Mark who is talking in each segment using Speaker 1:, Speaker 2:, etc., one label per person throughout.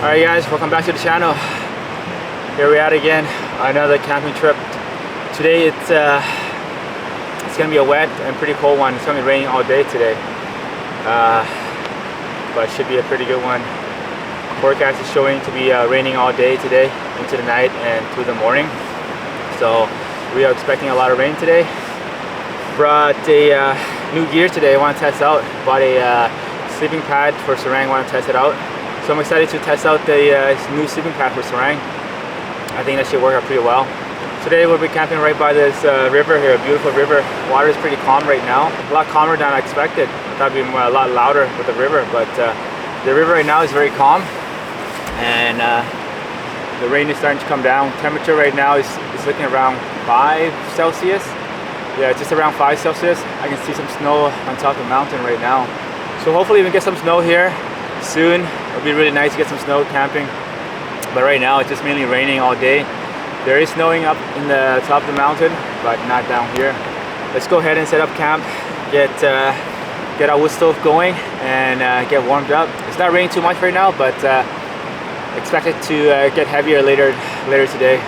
Speaker 1: Alright guys, welcome back to the channel. Here we are again, another camping trip. Today it's gonna be a wet and pretty cold one. It's gonna be raining all day today, but it should be a pretty good one. Forecast is showing to be raining all day today, into the night and through the morning. So we are expecting a lot of rain today. Brought a new gear today I want to test out. Bought a sleeping pad for Sarang, want to test it out. So I'm excited to test out the new sleeping pad for Sarang. I think that should work out pretty well. Today we'll be camping right by this river here, a beautiful river. Water is pretty calm right now, a lot calmer than I expected. I thought it'd be a lot louder with the river, but the river right now is very calm, and the rain is starting to come down. Temperature right now is looking around 5 Celsius. Yeah, just around 5 Celsius. I can see some snow on top of the mountain right now. So hopefully we can get some snow here soon. It'll be really nice to get some snow camping. But right now it's just mainly raining all day. There is snowing up in the top of the mountain, but not down here. Let's go ahead and set up camp, get our wood stove going, and get warmed up. It's not raining too much right now, but expect it to get heavier later today.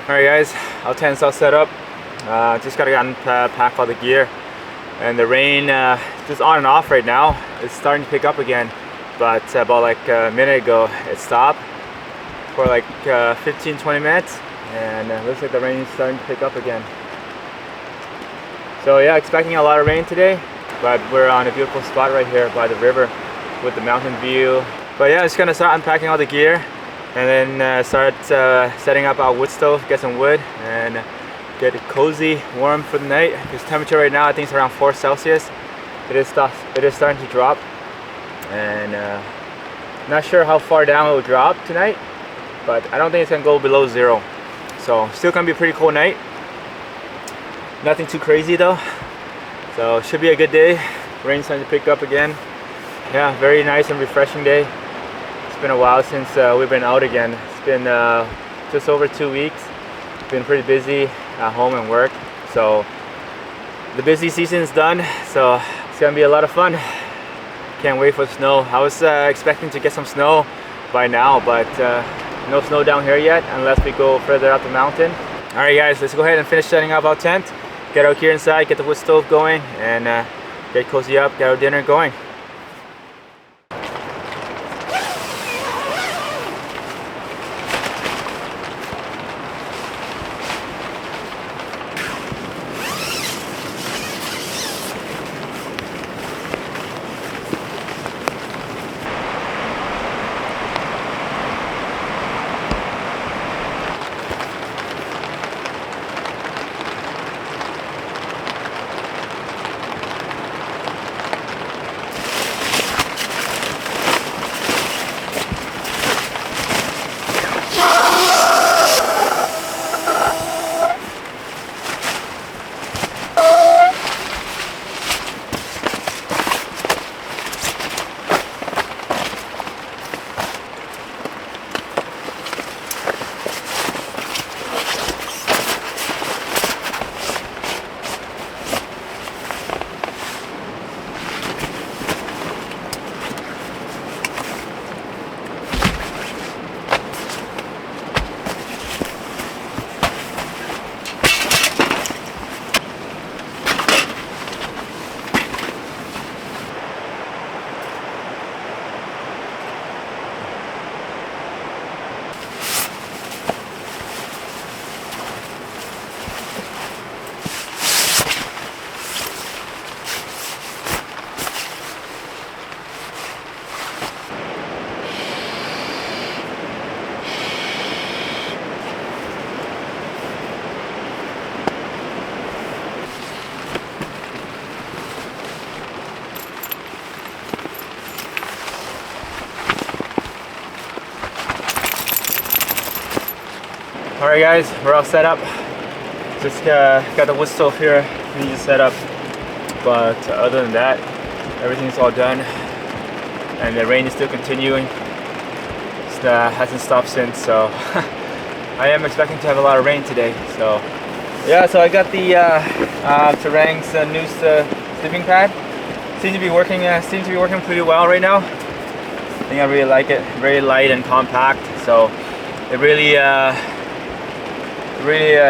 Speaker 1: Alright guys, our tent's all set up. Just gotta unpack all the gear. And the rain just on and off right now. It's starting to pick up again. But about like a minute ago it stopped for like 15-20 minutes. And it looks like the rain is starting to pick up again. So yeah, expecting a lot of rain today. But we're on a beautiful spot right here by the river with the mountain view. But yeah, just gonna start unpacking all the gear. And then start setting up our wood stove, get some wood, and get it cozy, warm for the night. This temperature right now, I think it's around 4 Celsius. It is starting to drop, and not sure how far down it will drop tonight, but I don't think it's gonna go below 0. So still gonna be a pretty cold night. Nothing too crazy though. So should be a good day. Rain's starting to pick up again. Yeah, very nice and refreshing day. It's been a while since we've been out again. It's been just over 2 weeks. Been pretty busy at home and work. So the busy season's done. So It's gonna be a lot of fun. Can't wait for the snow. I was expecting to get some snow by now, but no snow down here yet unless we go further up the mountain. All right guys, let's go ahead and finish setting up our tent, get out here inside, get the wood stove going, and get cozy up, get our dinner going. Alright guys, we're all set up. Just got the wood stove here, we need to set up. But other than that, everything's all done. And the rain is still continuing. It hasn't stopped since, so I am expecting to have a lot of rain today. So yeah, so I got the Terrang's new sleeping pad. Seems to be working pretty well right now. I think I really like it. Very light and compact, so it really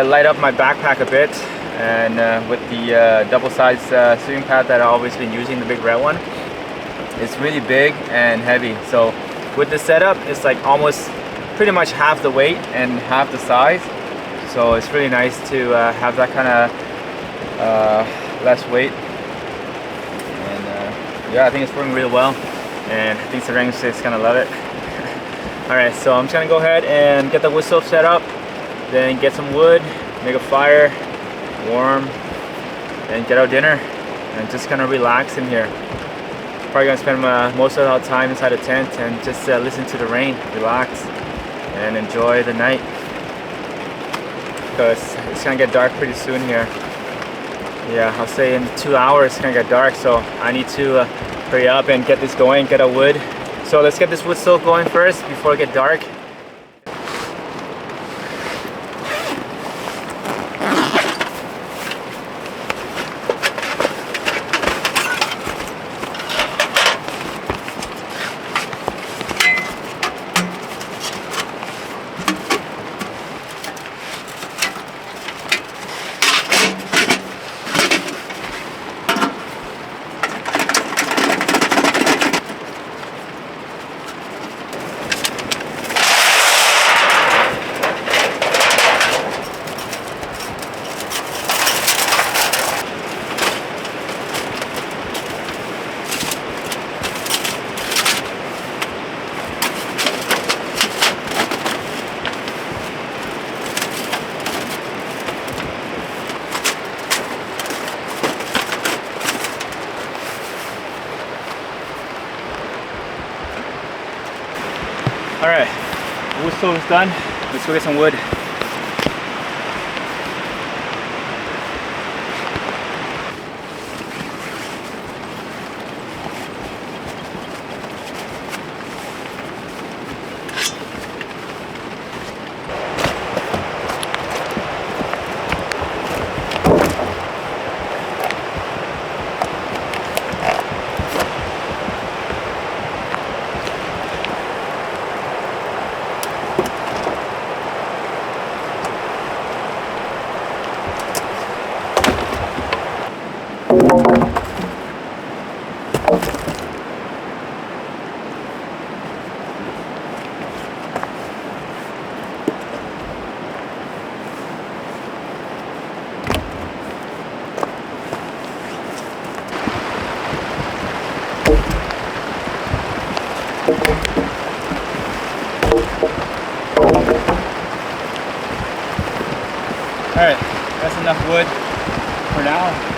Speaker 1: light up my backpack a bit. And with the double-sized sleeping pad that I've always been using, the big red one, it's really big and heavy. So with the setup, it's like almost pretty much half the weight and half the size. So it's really nice to have that kind of less weight. And yeah, I think it's working really well. And I think Terrang is gonna love it. Alright, so I'm just gonna go ahead and get the wood stove set up, then get some wood, make a fire, warm, and get our dinner, and just kind of relax in here. Probably gonna spend most of our time inside the tent and just listen to the rain, relax, and enjoy the night. Because it's gonna get dark pretty soon here. Yeah, I'll say in 2 hours it's gonna get dark, so I need to hurry up and get this going, get our wood. So let's get this wood stove going first before it gets dark. Alright, the wood stove is done. Let's go get some wood. Alright, that's enough wood for now.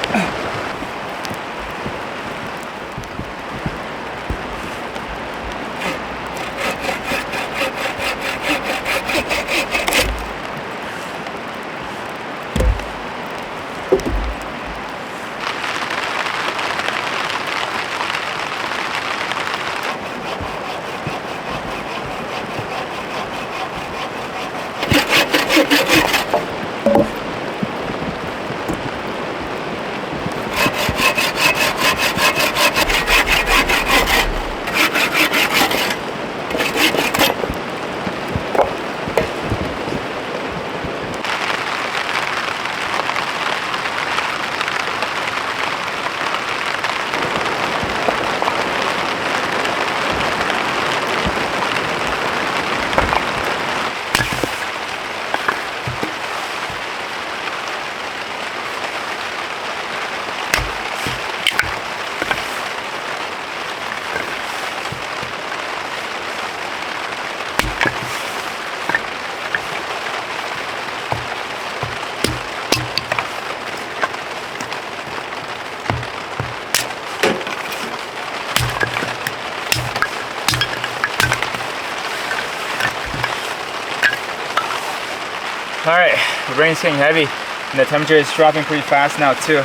Speaker 1: Alright, the rain's getting heavy and the temperature is dropping pretty fast now too.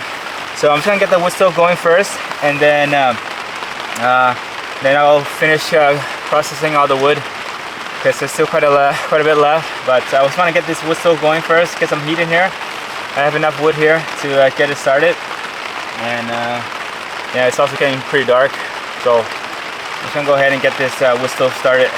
Speaker 1: So I'm just gonna get the wood stove going first, and then I'll finish processing all the wood because there's still quite a bit left. But I just want to get this wood stove going first, get some heat in here. I have enough wood here to get it started, and yeah, it's also getting pretty dark, so I'm just gonna go ahead and get this wood stove started.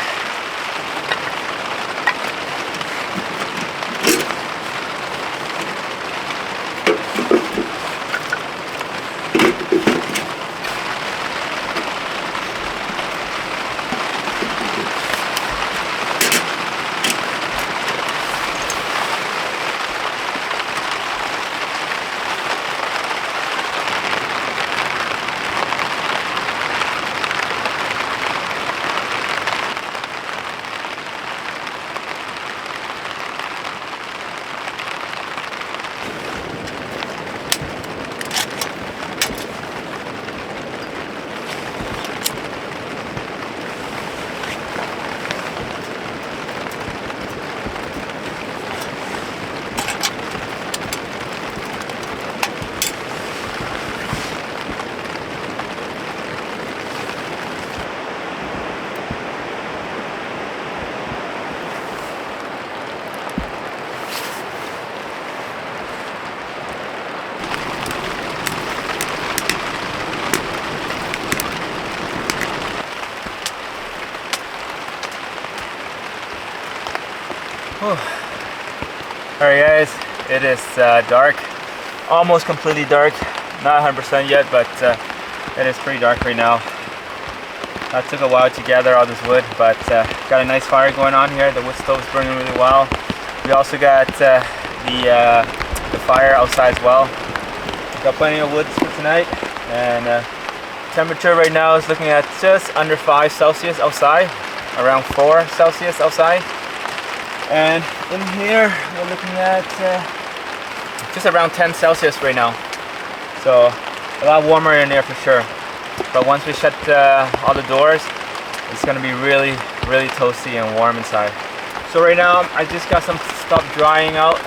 Speaker 1: Alright guys, it is dark, almost completely dark, not 100% yet, but it is pretty dark right now. It took a while to gather all this wood, but got a nice fire going on here. The wood stove is burning really well. We also got the fire outside as well. Got plenty of wood for tonight, and temperature right now is looking at just under 5 Celsius outside, around 4 Celsius outside. And in here we're looking at just around 10 Celsius right now, so a lot warmer in there for sure. But once we shut all the doors, it's gonna be really toasty and warm inside. So right now I just got some stuff drying out.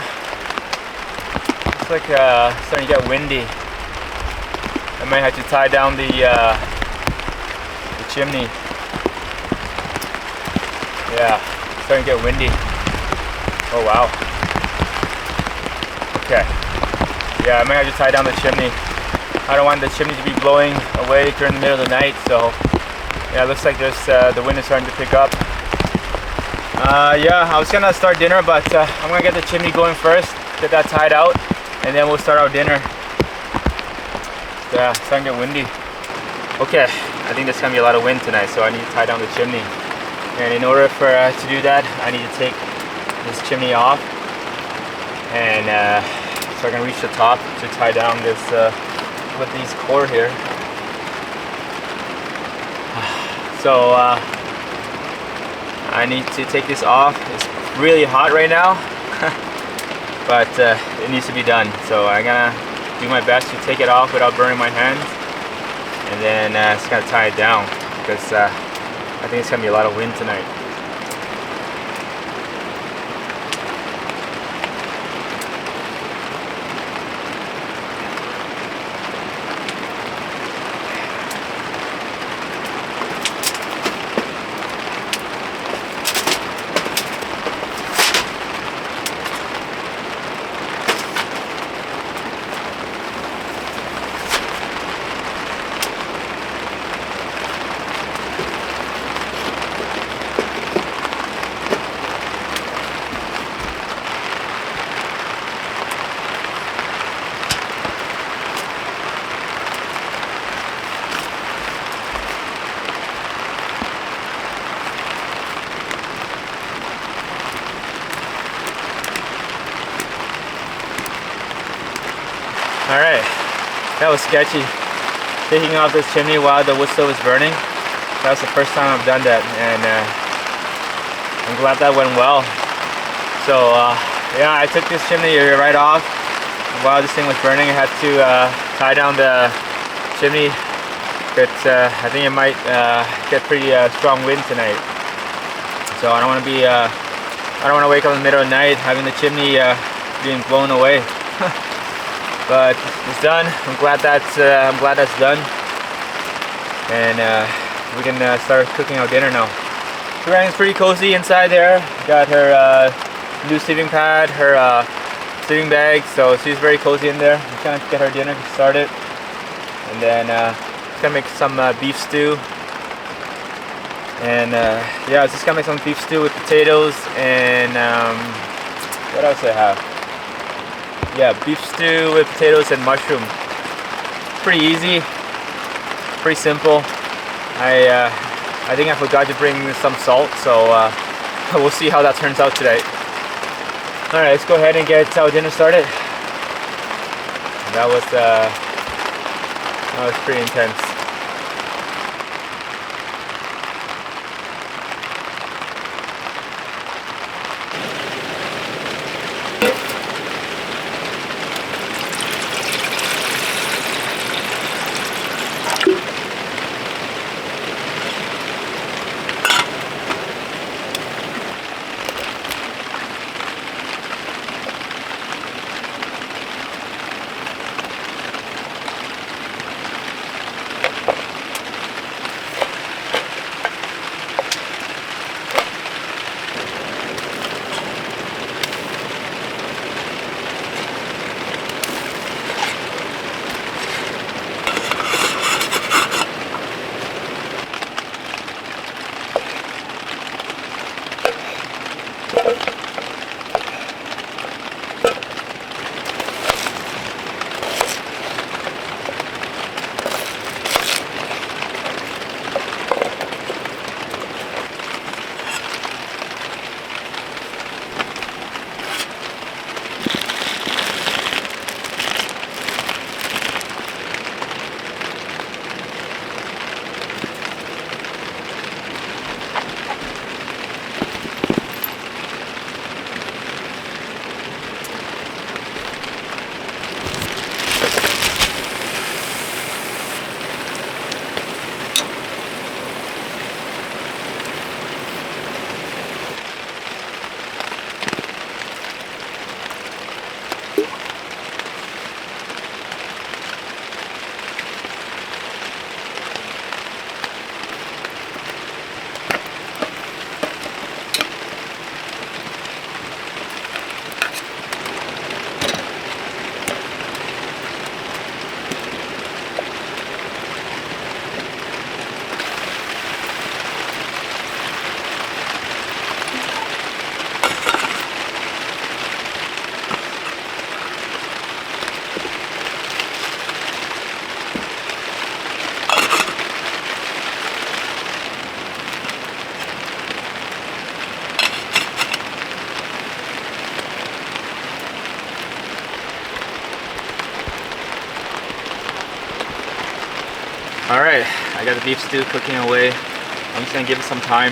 Speaker 1: It's like starting to get windy. I might have to tie down the chimney. Yeah, it's starting to get windy. Oh wow. Okay. Yeah, I might have to tie down the chimney. I don't want the chimney to be blowing away during the middle of the night, so yeah, it looks like there's the wind is starting to pick up. Yeah, I was gonna start dinner, but I'm gonna get the chimney going first, get that tied out, and then we'll start our dinner. Yeah, it's starting to get windy. Okay, I think there's gonna be a lot of wind tonight, so I need to tie down the chimney. And in order for to do that, I need to take this chimney off, and so I can reach the top to tie down this with these cord here. So I need to take this off. It's really hot right now, but it needs to be done. So I'm gonna do my best to take it off without burning my hands, and then just gonna tie it down because I think it's gonna be a lot of wind tonight. Alright, that was sketchy. Taking off this chimney while the wood stove is burning. That was the first time I've done that, and I'm glad that went well. So yeah, I took this chimney right off while this thing was burning. I had to tie down the chimney, but I think it might get pretty strong wind tonight. So I don't want to be, I don't want to wake up in the middle of the night having the chimney being blown away. But it's done. I'm glad that's done, and we can start cooking our dinner now. Joanne's pretty cozy inside there. Got her new sleeping pad, her sleeping bag, so she's very cozy in there. I'm trying to get her dinner started, and then just gonna make some beef stew. And yeah, just gonna make some beef stew with potatoes and what else do I have? Yeah, beef stew with potatoes and mushroom. Pretty easy, pretty simple. I think I forgot to bring some salt, so we'll see how that turns out today. Alright, let's go ahead and get our dinner started. That was pretty intense. Alright, I got the beef stew cooking away. I'm just gonna give it some time.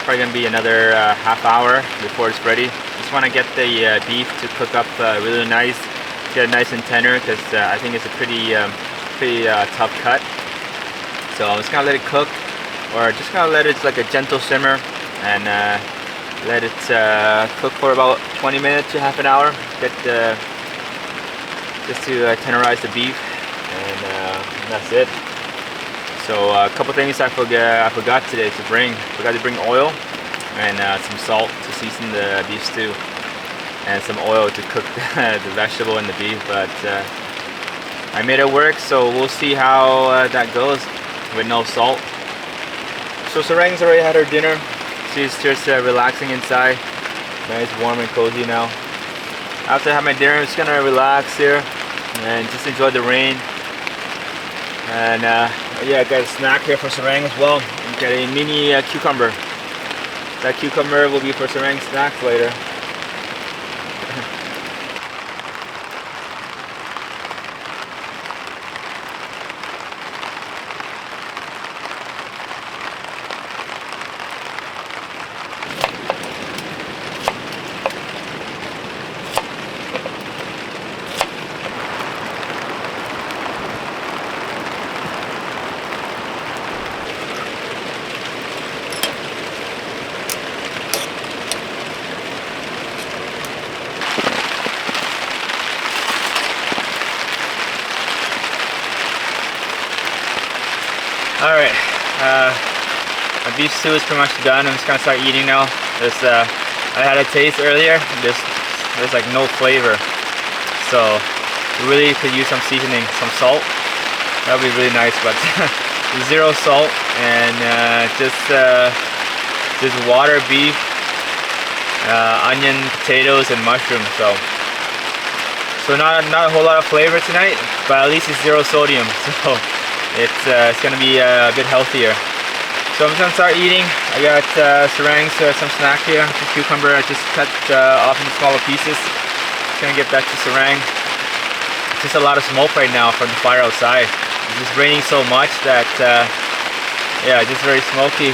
Speaker 1: Probably gonna be another half hour before it's ready. Just want to get the beef to cook up really nice, get it nice and tender, because I think it's a pretty tough cut. So I'm just gonna let it cook, or just gonna let it like a gentle simmer, and let it cook for about 20 minutes to half an hour. Get just to tenderize the beef, and that's it. So a couple things I forgot today to bring. Forgot to bring oil and some salt to season the beef stew, and some oil to cook the vegetable and the beef. But I made it work, so we'll see how that goes with no salt. So Sarang's already had her dinner. She's just relaxing inside. Nice, warm and cozy now. After I have my dinner, I'm just gonna relax here and just enjoy the rain. And yeah, I got a snack here for Sarang as well. I got a mini cucumber. That cucumber will be for Sarang's snacks later. Alright, my beef stew is pretty much done. I'm just gonna start eating now. I had a taste earlier. There's like no flavor, so we really could use some seasoning, some salt. That would be really nice, but zero salt, and just water, beef, onion, potatoes, and mushrooms. So not a whole lot of flavor tonight, but at least it's zero sodium. So it's gonna be a bit healthier. So I'm just gonna start eating. I got Sarang's some snack here. The cucumber I just cut off into smaller pieces. Just gonna give that to Sarang. It's just a lot of smoke right now from the fire outside. It's just raining so much that yeah, just very smoky.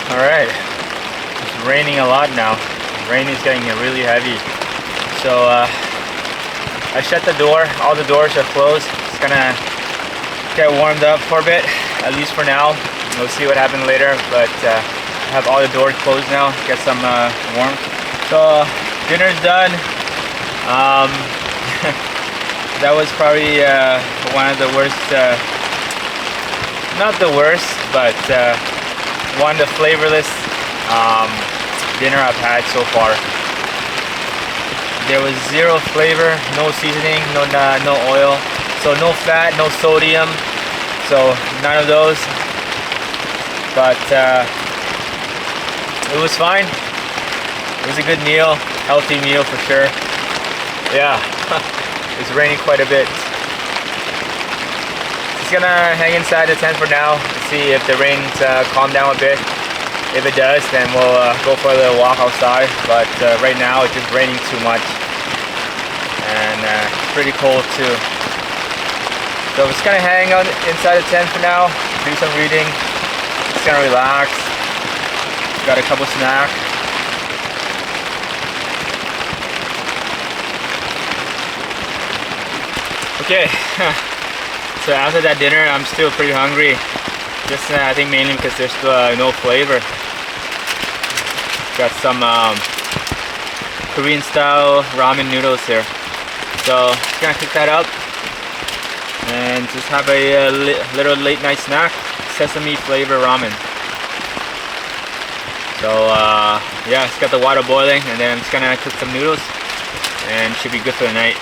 Speaker 1: Alright, it's raining a lot now. The rain is getting really heavy. So I shut the door. All the doors are closed. It's gonna get warmed up for a bit, at least for now. We'll see what happens later, but I have all the doors closed now. Get some warmth. So dinner's done. That was probably one of the worst, not the worst, but one of the flavorless dinner I've had so far. There was zero flavor, no seasoning, no oil, so no fat, no sodium, so none of those. But it was fine. It was a good meal, healthy meal for sure. Yeah, it's raining quite a bit. Just gonna hang inside the tent for now, see if the rain's calmed down a bit. If it does, then we'll go for a little walk outside. But right now it's just raining too much, and it's pretty cold too. So I'm just gonna hang out inside the tent for now, do some reading, just gonna relax. Got a couple snacks. Okay. So after that dinner, I'm still pretty hungry. Just I think mainly because there's no flavor. Got some Korean style ramen noodles here. So just gonna cook that up and just have a little late night snack, sesame flavor ramen. So yeah, it's got the water boiling, and then I'm just gonna cook some noodles and should be good for the night.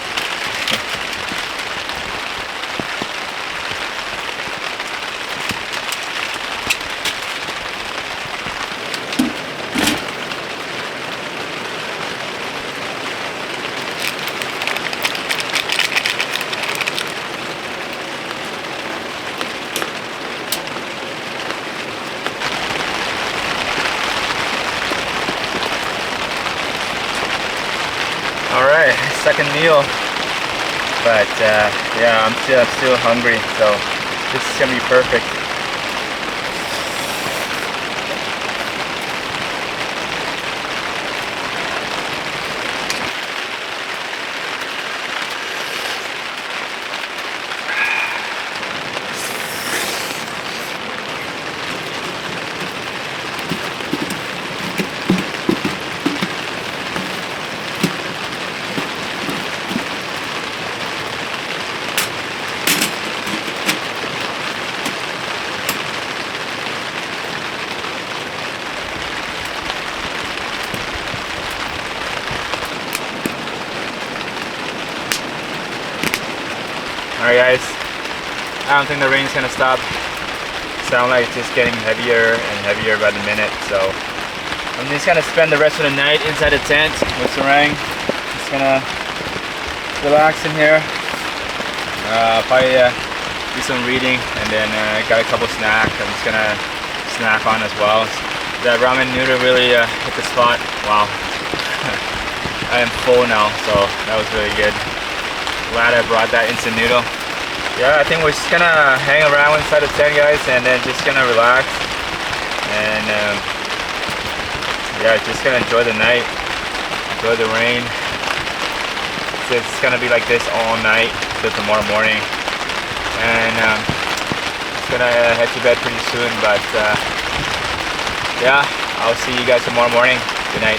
Speaker 1: Alright, second meal, but yeah, I'm still hungry, so this is gonna be perfect. Alright guys, I don't think the rain's gonna stop. Sounds like it's just getting heavier and heavier by the minute, so I'm just gonna spend the rest of the night inside the tent with Sarang. Just gonna relax in here, probably do some reading, and then got a couple snacks I'm just gonna snack on as well. That ramen noodle really hit the spot. Wow. I am full now, so that was really good. Glad I brought that instant noodle. Yeah, I think we're just gonna hang around inside the tent, guys, and then just gonna relax and yeah, just gonna enjoy the night, enjoy the rain. So it's gonna be like this all night till tomorrow morning, and it's gonna head to bed pretty soon. But yeah, I'll see you guys tomorrow morning. Good night.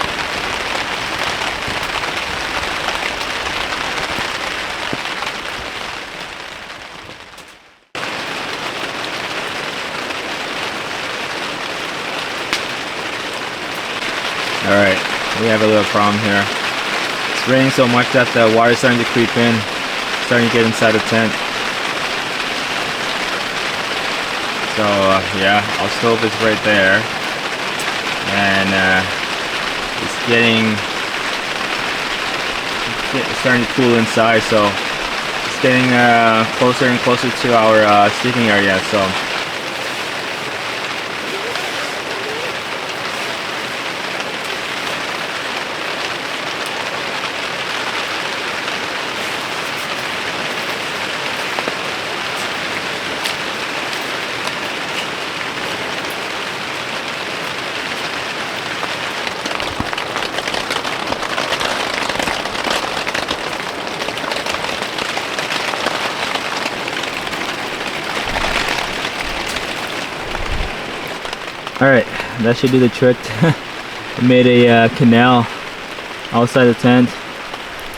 Speaker 1: Alright, we have a little problem here. It's raining so much that the water's starting to creep in, starting to get inside the tent. So yeah, our stove is right there, and it's starting to cool inside, so it's getting closer and closer to our sleeping area. So alright, that should do the trick. I made a canal outside the tent,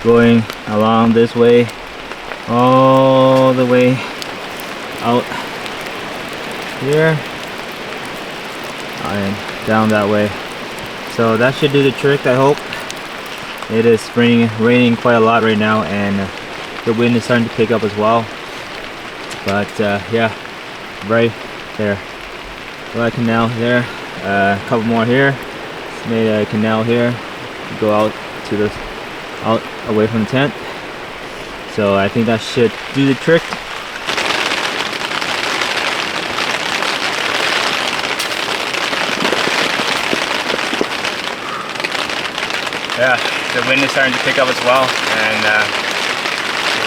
Speaker 1: going along this way, all the way out here and down that way. So that should do the trick, I hope. It is raining quite a lot right now, and the wind is starting to pick up as well. But yeah, right there. Got a canal there, a couple more here. Just made a canal here, go out to out away from the tent. So I think that should do the trick. Yeah, the wind is starting to pick up as well, and the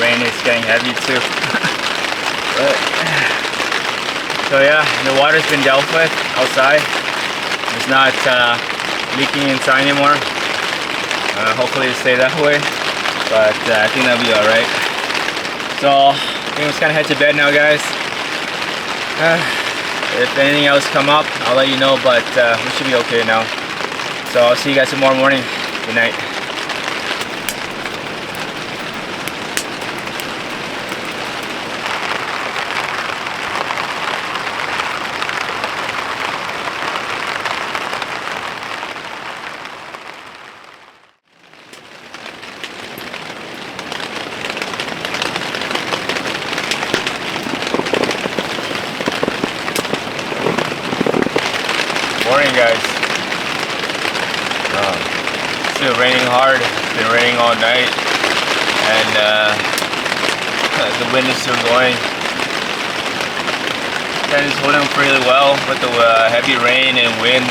Speaker 1: rain is getting heavy too. So yeah, the water's been dealt with outside. It's not leaking inside anymore. Hopefully it'll stay that way, but I think that'll be alright. So I think I'm just gonna head to bed now, guys. If anything else come up, I'll let you know, but we should be okay now. So I'll see you guys tomorrow morning. Good night. guys. It's still raining hard. It's been raining all night, and the wind is still going. Tent is holding pretty well with the heavy rain and wind.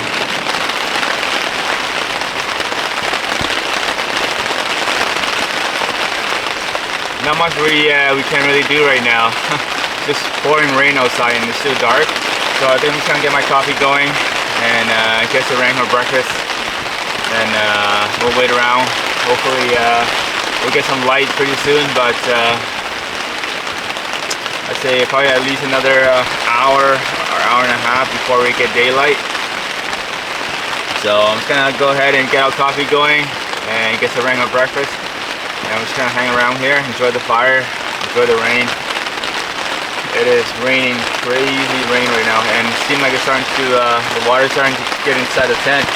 Speaker 1: Not much we can really do right now. Just pouring rain outside and it's still dark. So I think I'm just gonna get my coffee going and get some rain for breakfast. And we'll wait around. Hopefully we'll get some light pretty soon, but I'd say probably at least another hour or hour and a half before we get daylight. So I'm just gonna go ahead and get our coffee going and get some rain for breakfast. And I'm just gonna hang around here, enjoy the fire, enjoy the rain. It is raining, crazy rain right now, and it seems like it's starting to, the water's starting to get inside the tent.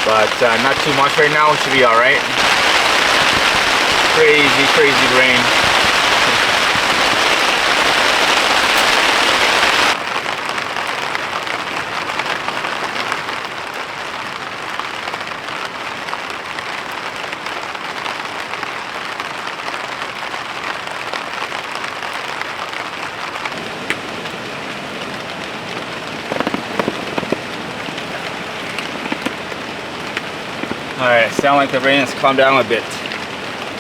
Speaker 1: But not too much right now, it should be alright. Crazy, crazy rain. Alright, it sounds like the rain has calmed down a bit.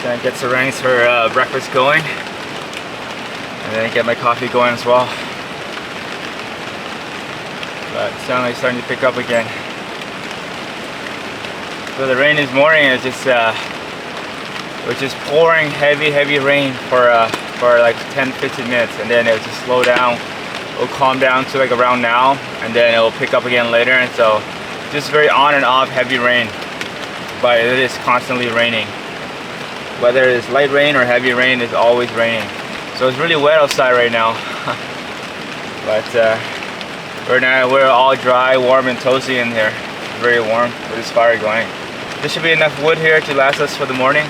Speaker 1: Gonna get some rains for breakfast going, and then get my coffee going as well. But it sounds like it's starting to pick up again. So the rain this morning is just was just pouring heavy rain for like 10-15 minutes, and then it'll just slow down. It'll calm down to like around now, and then it'll pick up again later. And so just very on and off heavy rain. But it is constantly raining. Whether it's light rain or heavy rain, it's always raining. So it's really wet outside right now. But we're all dry, warm, and toasty in here. Very warm with this fire going. There should be enough wood here to last us for the morning.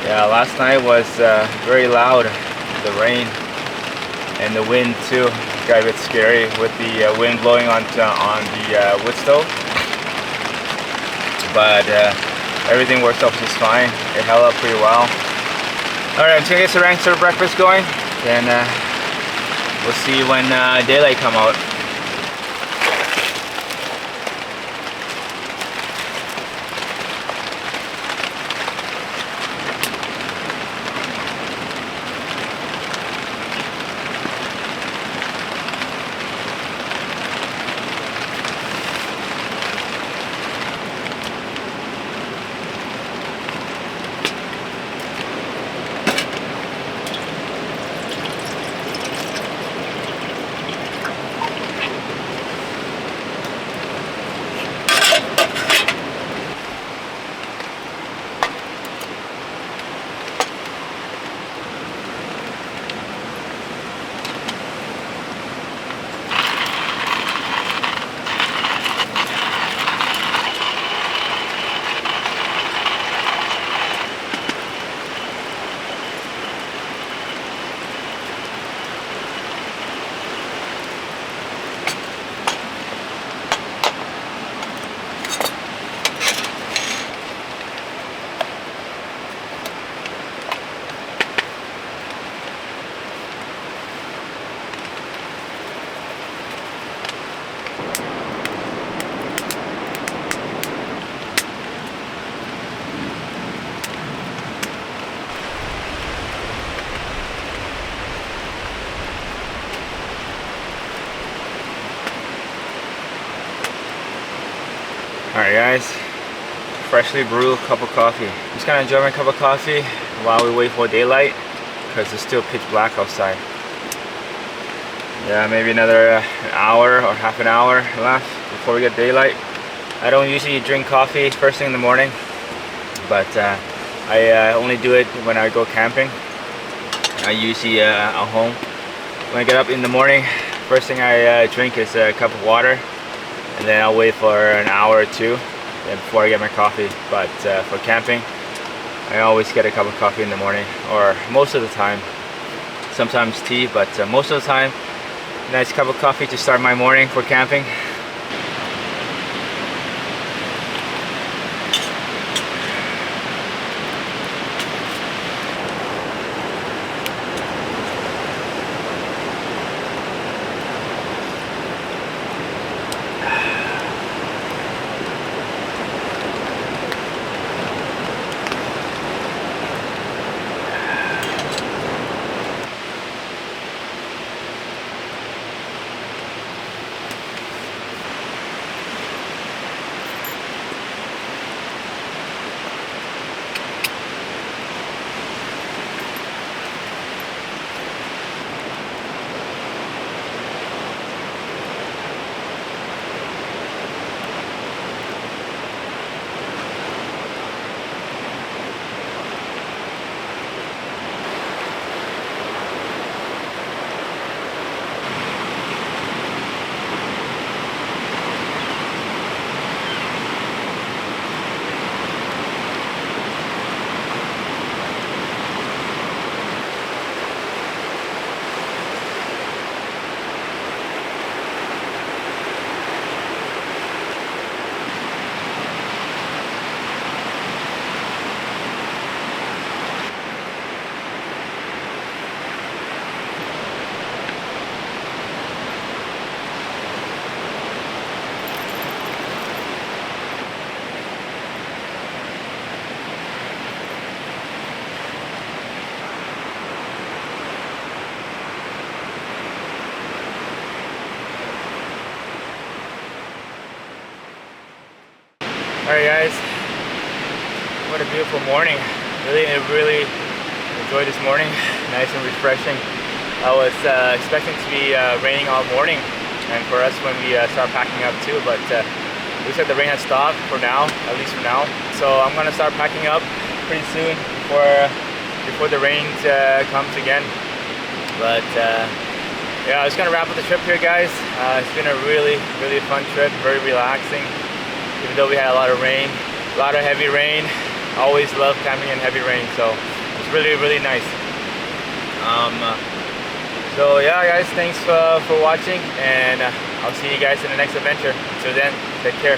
Speaker 1: Yeah, last night was very loud. The rain and the wind too. Got a bit scary with the wind blowing on the wood stove. But everything worked out just fine. It held up pretty well. Alright, I'm just gonna get some ranks for breakfast going, then we'll see when daylight come out. Alright guys, freshly brewed cup of coffee. I'm just gonna enjoy my cup of coffee while we wait for daylight, because it's still pitch black outside. Yeah, maybe another hour or half an hour left before we get daylight. I don't usually drink coffee first thing in the morning, but I only do it when I go camping. I usually at home. When I get up in the morning, first thing I drink is a cup of water, and then I'll wait for an hour or two before I get my coffee. But for camping, I always get a cup of coffee in the morning, or most of the time. Sometimes tea, but most of the time Nice cup of coffee to start my morning for camping. Alright guys, what a beautiful morning. Really enjoyed this morning. Nice and refreshing. I was expecting to be raining all morning, and for us when we start packing up too, but looks like the rain has stopped for now, at least for now. So I'm gonna start packing up pretty soon before the rain comes again. But yeah, I was gonna wrap up the trip here, guys. It's been a really fun trip, very relaxing. Even though we had a lot of rain, a lot of heavy rain. I always love camping in heavy rain, so it's really nice. So yeah guys, thanks for watching, and I'll see you guys in the next adventure. Until then, take care.